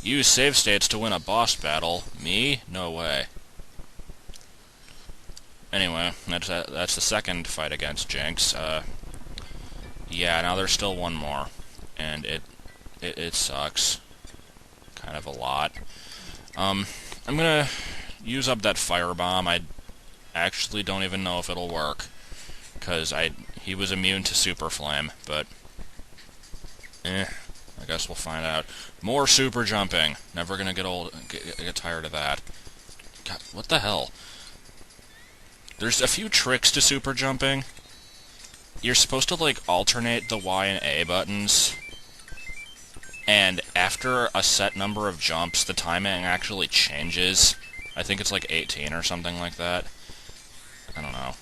Use save states to win a boss battle. Me? No way. Anyway, that's the second fight against Jinx. Yeah, now there's still one more. And it sucks. Kind of a lot. I'm gonna use up that firebomb. I actually don't even know if it'll work. Because he was immune to Super Flame, but... I guess we'll find out. More super jumping. Never gonna get tired of that. God, what the hell? There's a few tricks to super jumping. You're supposed to, like, alternate the Y and A buttons. And after a set number of jumps, the timing actually changes. I think it's like 18 or something like that. I don't know.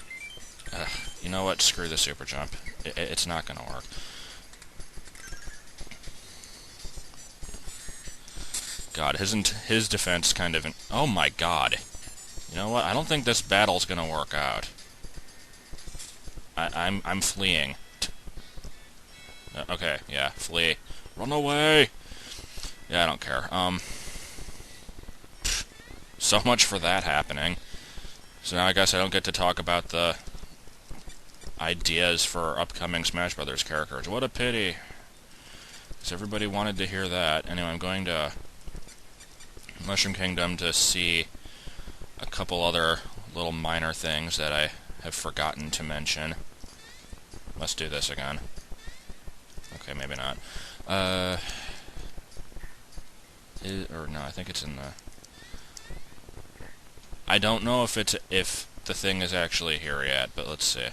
You know what? Screw the super jump. It's not gonna work. God, his defense kind of... Oh my god. You know what? I don't think this battle's gonna work out. I'm fleeing. Okay, yeah, flee. Run away! Yeah, I don't care. So much for that happening. So now I guess I don't get to talk about the ideas for upcoming Smash Brothers characters. What a pity. Because everybody wanted to hear that. Anyway, I'm going to Mushroom Kingdom to see a couple other little minor things that I have forgotten to mention. Let's do this again. Okay, maybe not. Or no, I think it's in the... I don't know if the thing is actually here yet, but let's see.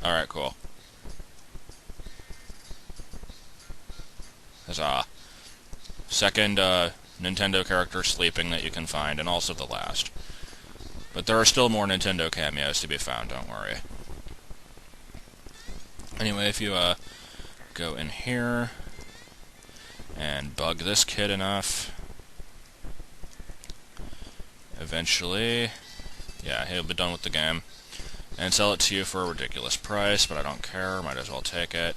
Alright, cool. Huzzah. Second, Nintendo character sleeping that you can find, and also the last. But there are still more Nintendo cameos to be found, don't worry. Anyway, if you, go in here, and bug this kid enough, eventually, yeah, he'll be done with the game, and sell it to you for a ridiculous price, but I don't care, might as well take it.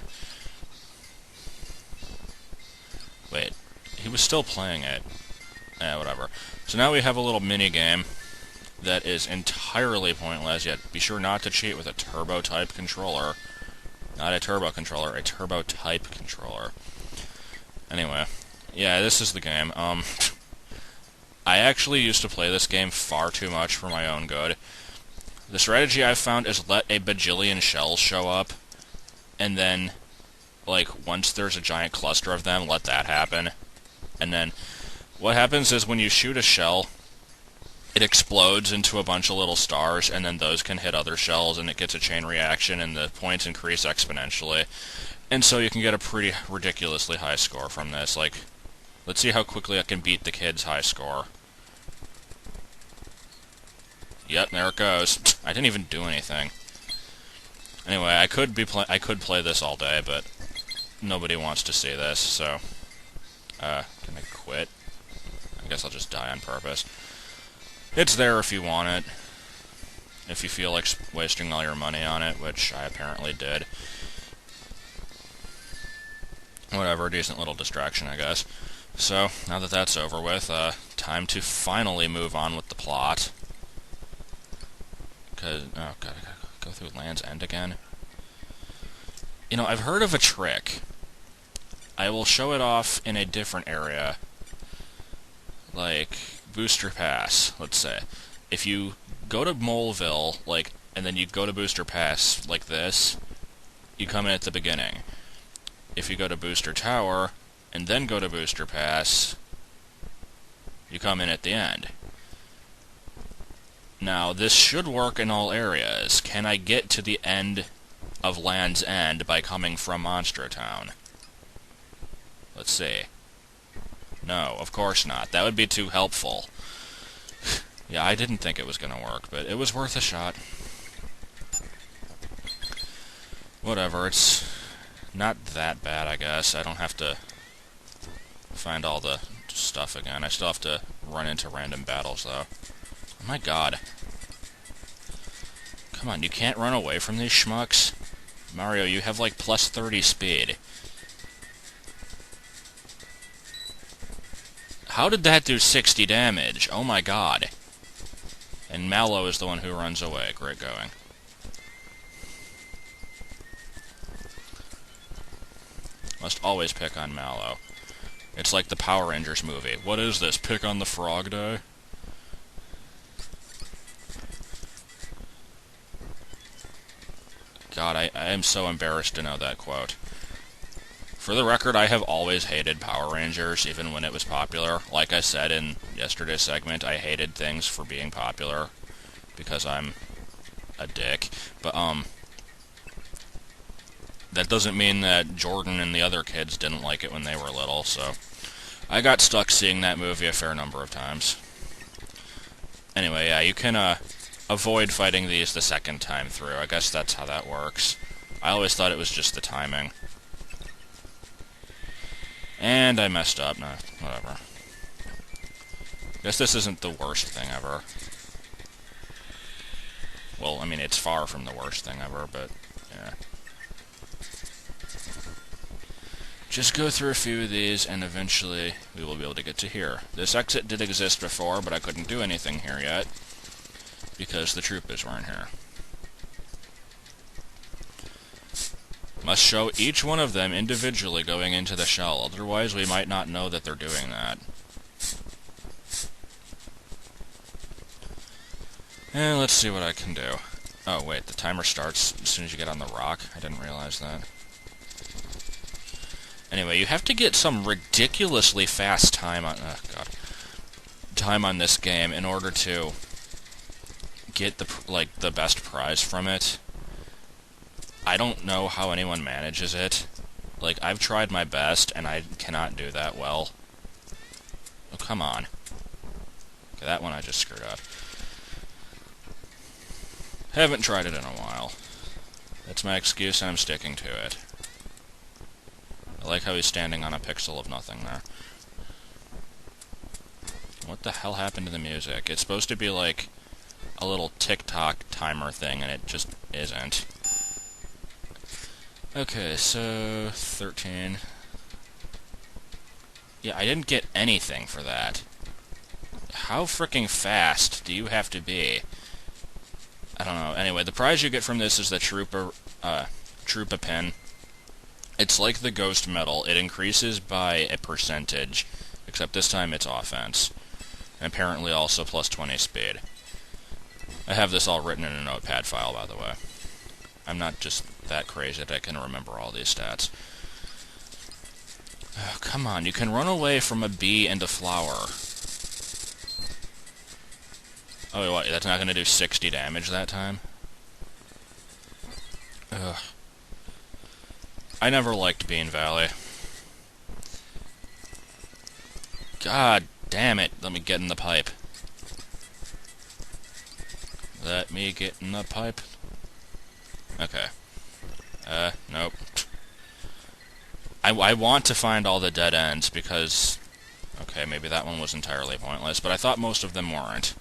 Wait, he was still playing it. Whatever. So now we have a little mini-game that is entirely pointless, yet be sure not to cheat with a turbo-type controller. Not a turbo controller, a turbo-type controller. Anyway, yeah, this is the game. I actually used to play this game far too much for my own good. The strategy I've found is let a bajillion shells show up, and then, like, once there's a giant cluster of them, let that happen. And then, what happens is when you shoot a shell, it explodes into a bunch of little stars, and then those can hit other shells, and it gets a chain reaction, and the points increase exponentially. And so you can get a pretty ridiculously high score from this. Like, let's see how quickly I can beat the kid's high score. Yep, there it goes. I didn't even do anything. Anyway, I could play this all day, but nobody wants to see this, so... can I quit? I guess I'll just die on purpose. It's there if you want it. If you feel like wasting all your money on it, which I apparently did. Whatever, decent little distraction, I guess. So, now that that's over with, time to finally move on with the plot. Because, oh god, I gotta go through Land's End again. You know, I've heard of a trick. I will show it off in a different area. Like, Booster Pass, let's say. If you go to Moleville, like, and then you go to Booster Pass, like this, you come in at the beginning. If you go to Booster Tower, and then go to Booster Pass, you come in at the end. Now, this should work in all areas. Can I get to the end of Land's End by coming from Monster Town? Let's see. No, of course not. That would be too helpful. Yeah, I didn't think it was gonna work, but it was worth a shot. Whatever, it's not that bad, I guess. I don't have to find all the stuff again. I still have to run into random battles, though. Oh my god. Come on, you can't run away from these schmucks? Mario, you have like plus 30 speed. How did that do 60 damage? Oh my god. And Mallow is the one who runs away. Great going. Must always pick on Mallow. It's like the Power Rangers movie. What is this, pick on the frog day? God, I am so embarrassed to know that quote. For the record, I have always hated Power Rangers, even when it was popular. Like I said in yesterday's segment, I hated things for being popular, because I'm a dick. But, that doesn't mean that Jordan and the other kids didn't like it when they were little, so... I got stuck seeing that movie a fair number of times. Anyway, yeah, you can, avoid fighting these the second time through. I guess that's how that works. I always thought it was just the timing. And I messed up. No, whatever. Guess this isn't the worst thing ever. Well, I mean, it's far from the worst thing ever, but, yeah. Just go through a few of these, and eventually we will be able to get to here. This exit did exist before, but I couldn't do anything here yet, because the Troopas weren't here. Must show each one of them individually going into the shell, otherwise we might not know that they're doing that. And let's see what I can do. Oh wait, the timer starts as soon as you get on the rock. I didn't realize that. Anyway, you have to get some ridiculously fast time on... oh, God. Time on this game in order to get the best prize from it. I don't know how anyone manages it. Like, I've tried my best, and I cannot do that well. Oh, come on. Okay, that one I just screwed up. Haven't tried it in a while. That's my excuse, and I'm sticking to it. I like how he's standing on a pixel of nothing there. What the hell happened to the music? It's supposed to be like a little TikTok timer thing, and it just isn't. Okay, so 13. Yeah, I didn't get anything for that. How frickin' fast do you have to be? I don't know. Anyway, the prize you get from this is the Troopa pin. It's like the Ghost Medal. It increases by a percentage, except this time it's offense. And apparently also plus 20 speed. I have this all written in a notepad file, by the way. I'm not just that crazy that I can remember all these stats. Oh, come on, you can run away from a bee and a flower. Oh, wait, what? That's not going to do 60 damage that time? Ugh. I never liked Bean Valley. God damn it. Let me get in the pipe. Let me get in the pipe. Okay. Nope. I want to find all the dead ends because... okay, maybe that one was entirely pointless, but I thought most of them weren't.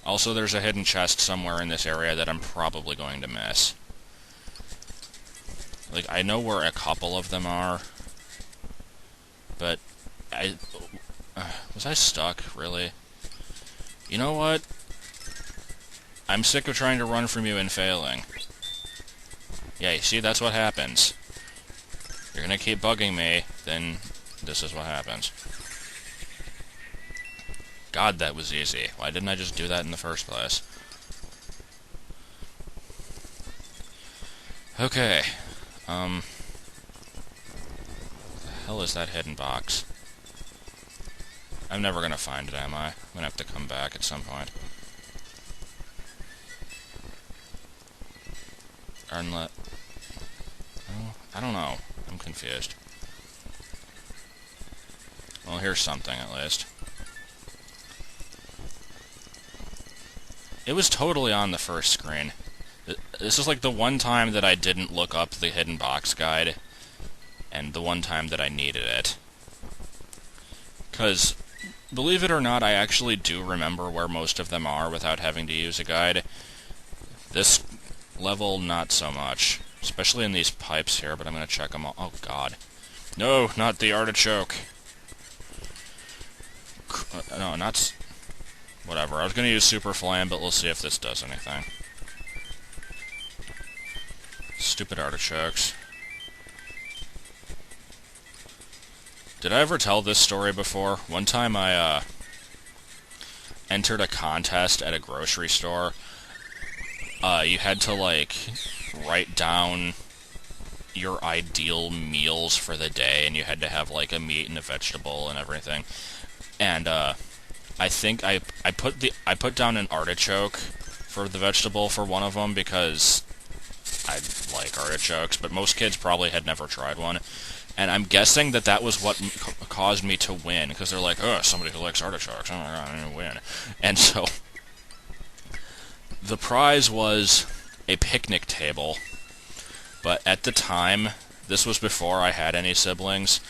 Also, there's a hidden chest somewhere in this area that I'm probably going to miss. Like, I know where a couple of them are, but was I stuck, really? You know what? I'm sick of trying to run from you and failing. Yeah, you see, that's what happens. You're gonna keep bugging me, then this is what happens. God, that was easy. Why didn't I just do that in the first place? Okay. What the hell is that hidden box? I'm never gonna find it, am I? I'm gonna have to come back at some point. Unless... oh, I don't know. I'm confused. Well, here's something, at least. It was totally on the first screen. This is like the one time that I didn't look up the hidden box guide, and the one time that I needed it. Because, believe it or not, I actually do remember where most of them are without having to use a guide. This level, not so much. Especially in these pipes here, but I'm going to check them all. Oh, God. No, not the artichoke. No, not... Whatever. I was going to use Super Flame, but we'll see if this does anything. Stupid artichokes. Did I ever tell this story before? One time I, entered a contest at a grocery store. You had to, like, write down your ideal meals for the day, and you had to have, like, a meat and a vegetable and everything. And, I think I put down an artichoke for the vegetable for one of them because I like artichokes, but most kids probably had never tried one. And I'm guessing that that was what caused me to win, because they're like, oh, somebody who likes artichokes, oh my god, I'm gonna win. And so, the prize was a picnic table, but at the time, this was before I had any siblings,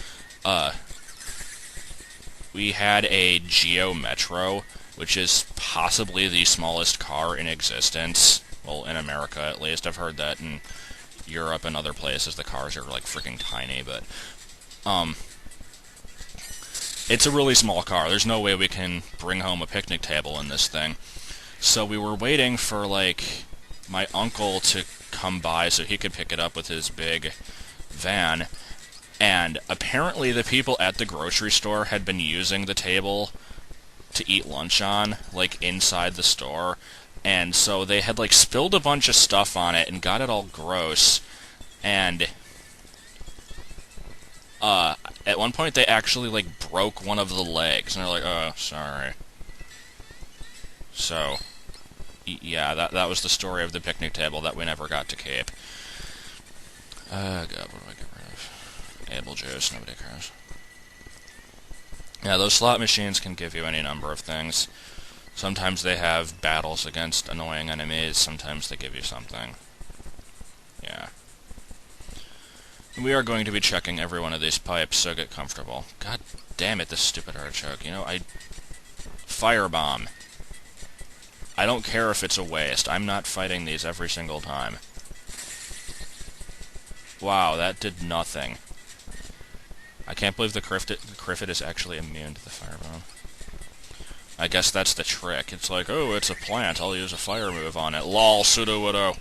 we had a Geo Metro, which is possibly the smallest car in existence. Well, in America, at least. I've heard that in Europe and other places the cars are, like, freaking tiny, but... It's a really small car. There's no way we can bring home a picnic table in this thing. So we were waiting for, like, my uncle to come by so he could pick it up with his big van. And apparently the people at the grocery store had been using the table to eat lunch on, like, inside the store. And so they had, like, spilled a bunch of stuff on it and got it all gross. And, at one point they actually, like, broke one of the legs. And they're like, oh, sorry. So, yeah, that was the story of the picnic table that we never got to keep. God, what do I get rid of? Able juice, nobody cares. Yeah, those slot machines can give you any number of things. Sometimes they have battles against annoying enemies, sometimes they give you something. Yeah. We are going to be checking every one of these pipes, so get comfortable. God damn it, this stupid artichoke. You know, Firebomb. I don't care if it's a waste. I'm not fighting these every single time. Wow, that did nothing. I can't believe the Criffet is actually immune to the Firebomb. I guess that's the trick. It's like, oh, it's a plant, I'll use a fire move on it. Lol, pseudo-widow.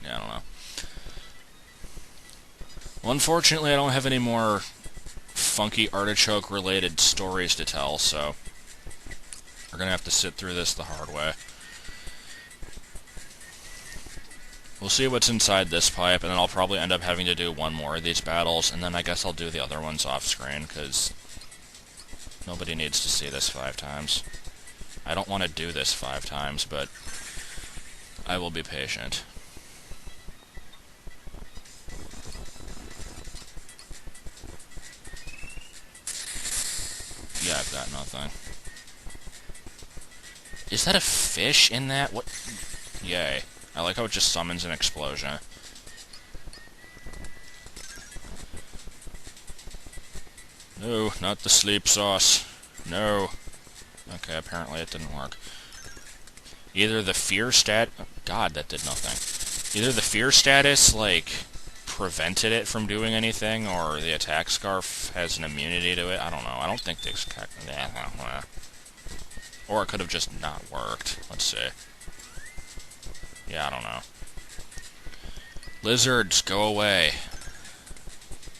Yeah, I don't know. Well, unfortunately, I don't have any more funky artichoke-related stories to tell, so we're gonna have to sit through this the hard way. We'll see what's inside this pipe, and then I'll probably end up having to do one more of these battles, and then I guess I'll do the other ones off-screen, because nobody needs to see this 5 times. I don't want to do this 5 times, but I will be patient. Yeah, I've got nothing. Is that a fish in that? What? Yay. I like how it just summons an explosion. No, not the sleep sauce. No. Okay, apparently it didn't work. Either the fear God, that did nothing. Either the fear status, like, prevented it from doing anything, or the attack scarf has an immunity to it. I don't know. I don't think the... Or it could have just not worked. Let's see. Yeah, I don't know. Lizards, go away.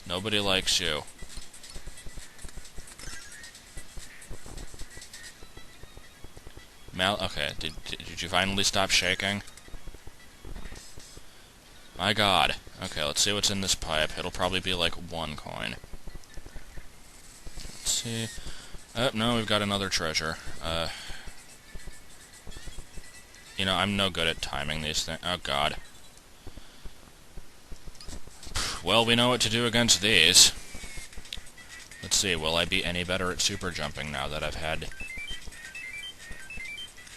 Nobody likes you. Okay, did you finally stop shaking? My god. Okay, let's see what's in this pipe. It'll probably be like 1 coin. Let's see. Oh, no, we've got another treasure. You know, I'm no good at timing these things. Oh, god. Well, we know what to do against these. Let's see, will I be any better at super jumping now that I've had...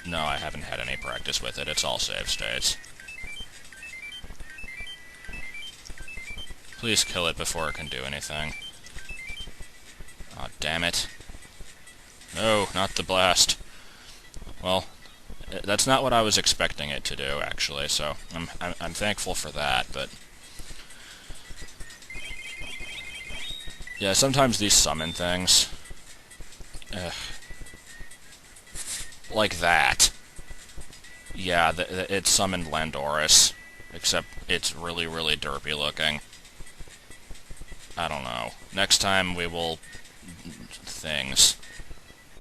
No, I haven't had any practice with it. It's all save states. Please kill it before it can do anything. Aw, damn it. No, not the blast. Well, that's not what I was expecting it to do, actually, so I'm thankful for that, but... Yeah, sometimes these summon things. Ugh. Like that. Yeah, it summoned Landoris. Except it's really, really derpy looking. I don't know. Next time we will... things.